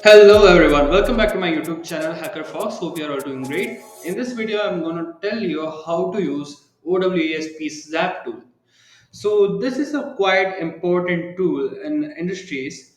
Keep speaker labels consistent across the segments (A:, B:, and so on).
A: Hello everyone, welcome back to my YouTube channel Hacker Fox. Hope you are all doing great. In this video, I'm going to tell you how to use OWASP ZAP tool. So this is a quite important tool in industries.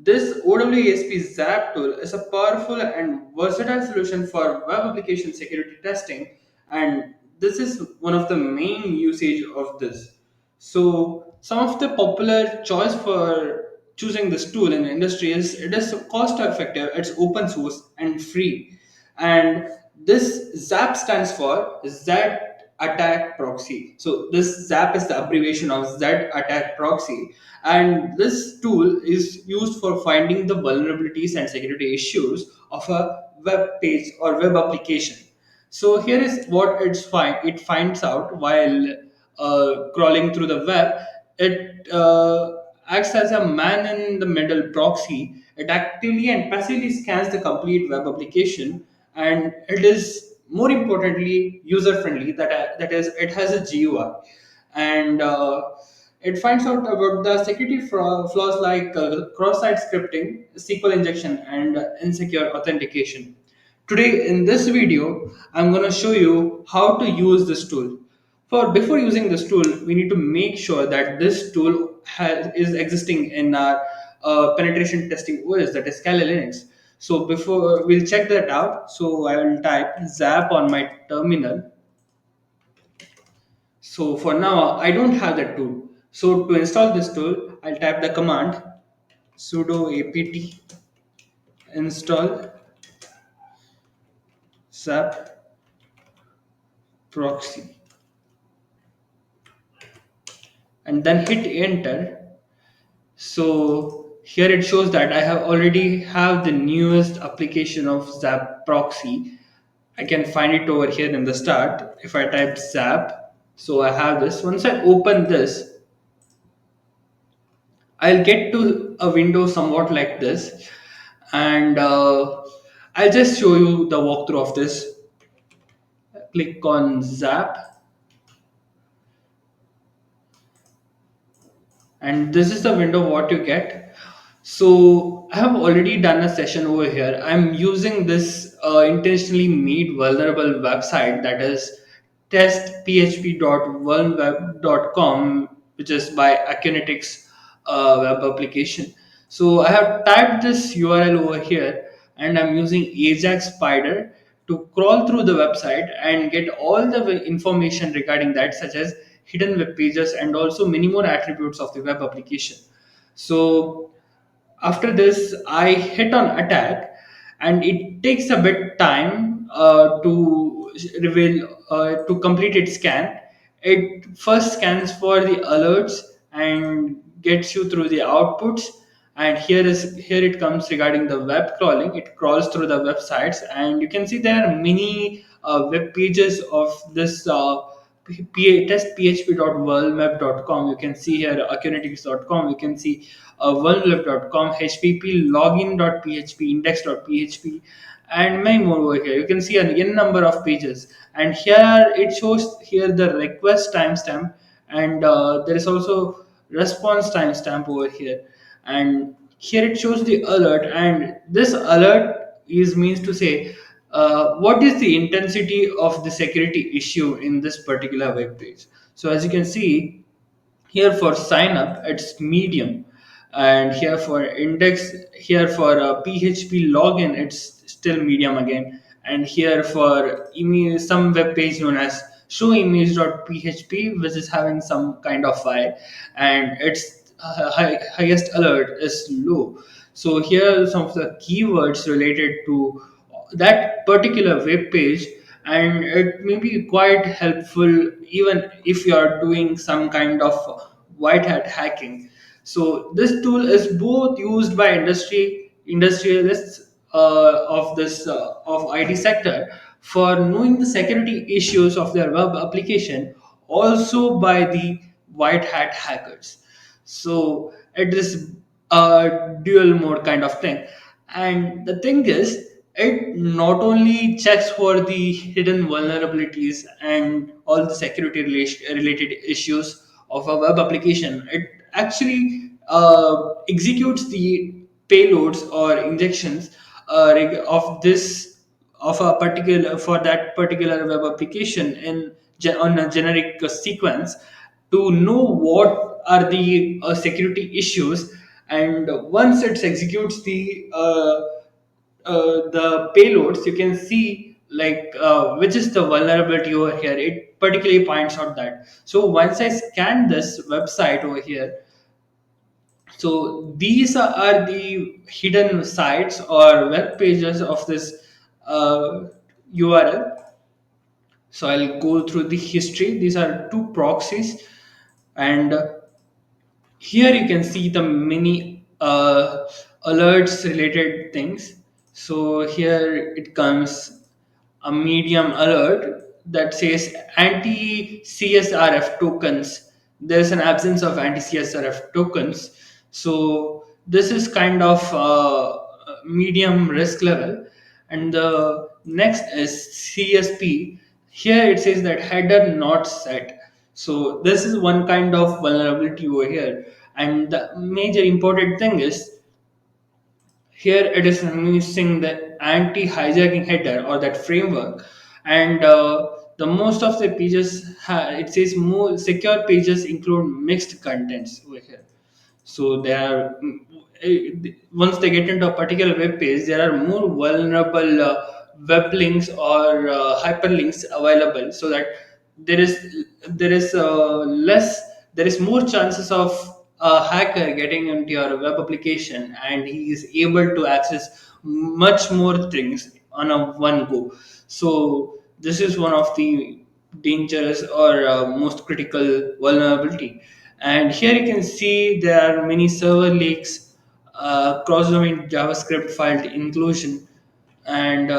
A: This OWASP ZAP tool is a powerful and versatile solution for web application security testing, and this is one of the main usage of this. So some of the popular choice for choosing this tool in the industry is it is cost effective, it's open source and free. And this ZAP stands for Z Attack Proxy. So this ZAP is the abbreviation of Z Attack Proxy, and this tool is used for finding the vulnerabilities and security issues of a web page or web application. So here is what it finds out while crawling through the web. It acts as a man in the middle proxy. It actively and passively scans the complete web application, and it is more importantly user friendly. That is, it has a GUI, and it finds out about the security flaws like cross-site scripting, SQL injection, and insecure authentication. Today in this video, I'm going to show you how to use this tool. For before using this tool, we need to make sure that this tool is existing in our penetration testing OS, that is Kali Linux. So before we'll check that out, so I will type zap on my terminal. So for now, I don't have that tool. So to install this tool, I'll type the command sudo apt install zap proxy and then hit enter. So here it shows that I have already have the newest application of Zap proxy. I can find it over here in the start. If I type Zap, so I have this. Once I open this, I'll get to a window somewhat like this, and I'll just show you the walkthrough of this. Click on Zap, and this is the window what you get. So I have already done a session over here. I'm using this intentionally made vulnerable website, that is testphp.vulnweb.com, which is by Akunetics web application. So I have typed this URL over here, and I'm using Ajax Spider to crawl through the website and get all the information regarding that, such as hidden web pages and also many more attributes of the web application. So after this, I hit on attack, and it takes a bit time to reveal to complete its scan. It first scans for the alerts and gets you through the outputs. And here it comes regarding the web crawling. It crawls through the websites, and you can see there are many web pages of this. Testphp.worldmap.com. You can see here akunetics.com. You can see worldmap.com, hpp login.php, index.php, and many more over here. You can see an n number of pages, and here it shows here the request timestamp, and there is also response timestamp over here, and here it shows the alert, and this alert is means to say what is the intensity of the security issue in this particular web page. So as you can see here, for sign up it's medium, and here for index, here for php login it's still medium again, and here for image, some web page known as show image.php, which is having some kind of file, and its highest alert is low. So here are some of the keywords related to that particular web page, and it may be quite helpful even if you are doing some kind of white hat hacking. So this tool is both used by industrialists of this of IT sector for knowing the security issues of their web application, also by the white hat hackers. So it is a dual mode kind of thing. And the thing is, it not only checks for the hidden vulnerabilities and all the security related issues of a web application, it actually executes the payloads or injections of this of a particular for that particular web application on a generic sequence to know what are the security issues. And once it executes the payloads, you can see like which is the vulnerability over here. It particularly points out that. So once I scan this website over here, so these are the hidden sites or web pages of this URL. So I'll go through the history. These are two proxies, and here you can see the many alerts related things. So here it comes a medium alert that says anti CSRF tokens. There's an absence of anti CSRF tokens. So this is kind of medium risk level. And the next is CSP. Here it says that header not set. So this is one kind of vulnerability over here. And the major important thing is here it is using the anti-hijacking header or that framework. And the most of the pages it says more secure pages include mixed contents over here. So they are once they get into a particular web page, there are more vulnerable web links or hyperlinks available, so that there is more chances of a hacker getting into your web application, and he is able to access much more things on a one go. So this is one of the dangerous or most critical vulnerability. And here you can see there are many server leaks, cross-domain JavaScript file inclusion, and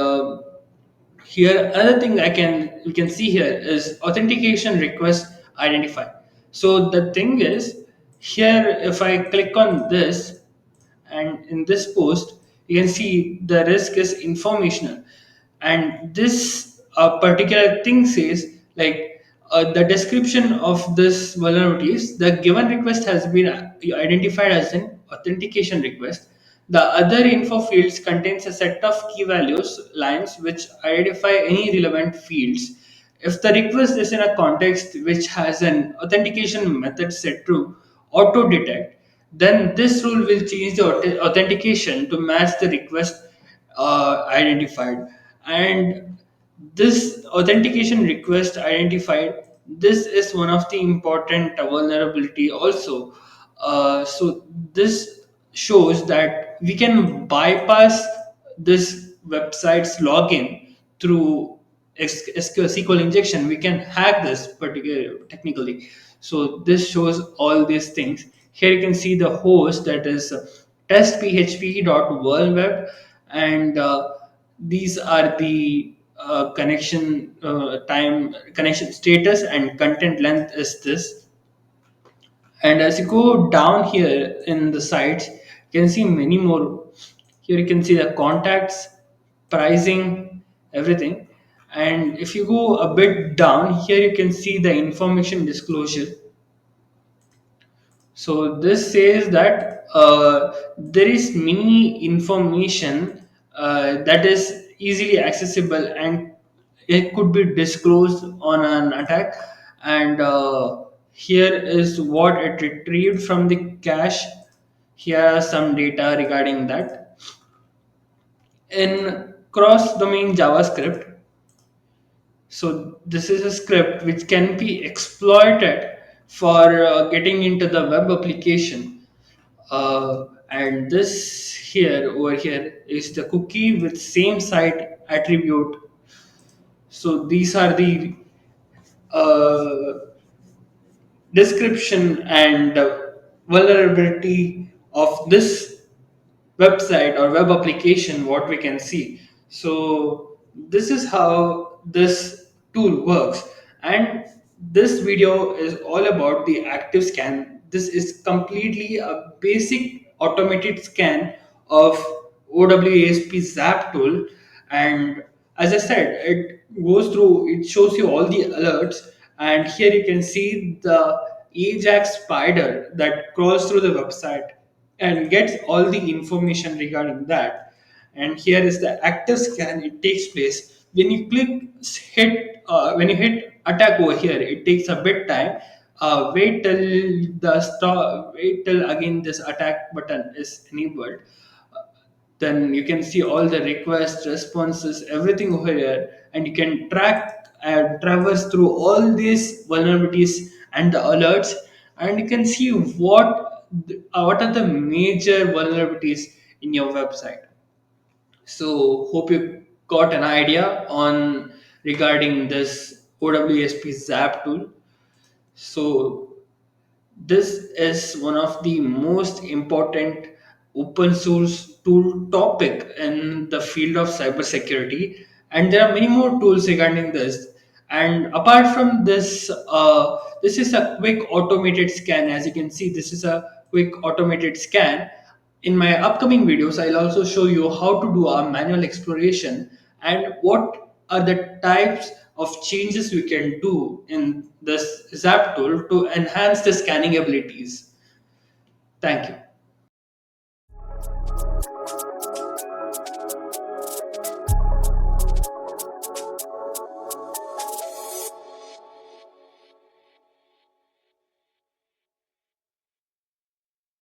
A: here another thing I can we can see here is authentication request identified. So the thing is here, if I click on this, and in this post you can see the risk is informational, and this particular thing says like the description of this vulnerabilities: the given request has been identified as an authentication request. The other info fields contains a set of key values lines which identify any relevant fields. If the request is in a context which has an authentication method set to auto detect, then this rule will change the authentication to match the request identified. And this authentication request identified, this is one of the important vulnerability also. So this shows that we can bypass this website's login through SQL injection. We can hack this particular technically. So this shows all these things. Here you can see the host, that is testphp.worldweb, and these are the connection status, and content length is this. And as you go down here in the sites, you can see many more. Here you can see the contacts, pricing, everything. And if you go a bit down, here you can see the information disclosure. So this says that there is many information that is easily accessible, and it could be disclosed on an attack. And here is what it retrieved from the cache. Here are some data regarding that. In cross-domain JavaScript, so this is a script which can be exploited for getting into the web application. And this here over here is the cookie with same site attribute. So these are the uh, description and vulnerability of this website or web application, what we can see. So this is how this tool works. And this video is all about the active scan. This is completely a basic automated scan of OWASP ZAP tool. And as I said, it goes through, it shows you all the alerts. And here you can see the Ajax spider that crawls through the website. and gets all the information regarding that. And here is the active scan. It takes place when you when you hit attack over here. It takes a bit time. Wait till again this attack button is enabled. Then you can see all the requests, responses, everything over here, and you can traverse through all these vulnerabilities and the alerts, and you can see what are the major vulnerabilities in your website. So hope you got an idea on regarding this OWASP Zap tool. So this is one of the most important open source tool topic in the field of cybersecurity, and there are many more tools regarding this. And apart from this, this is a quick automated scan. As you can see, this is a quick automated scan. In my upcoming videos, I'll also show you how to do a manual exploration and what are the types of changes we can do in this Zap tool to enhance the scanning abilities. Thank you.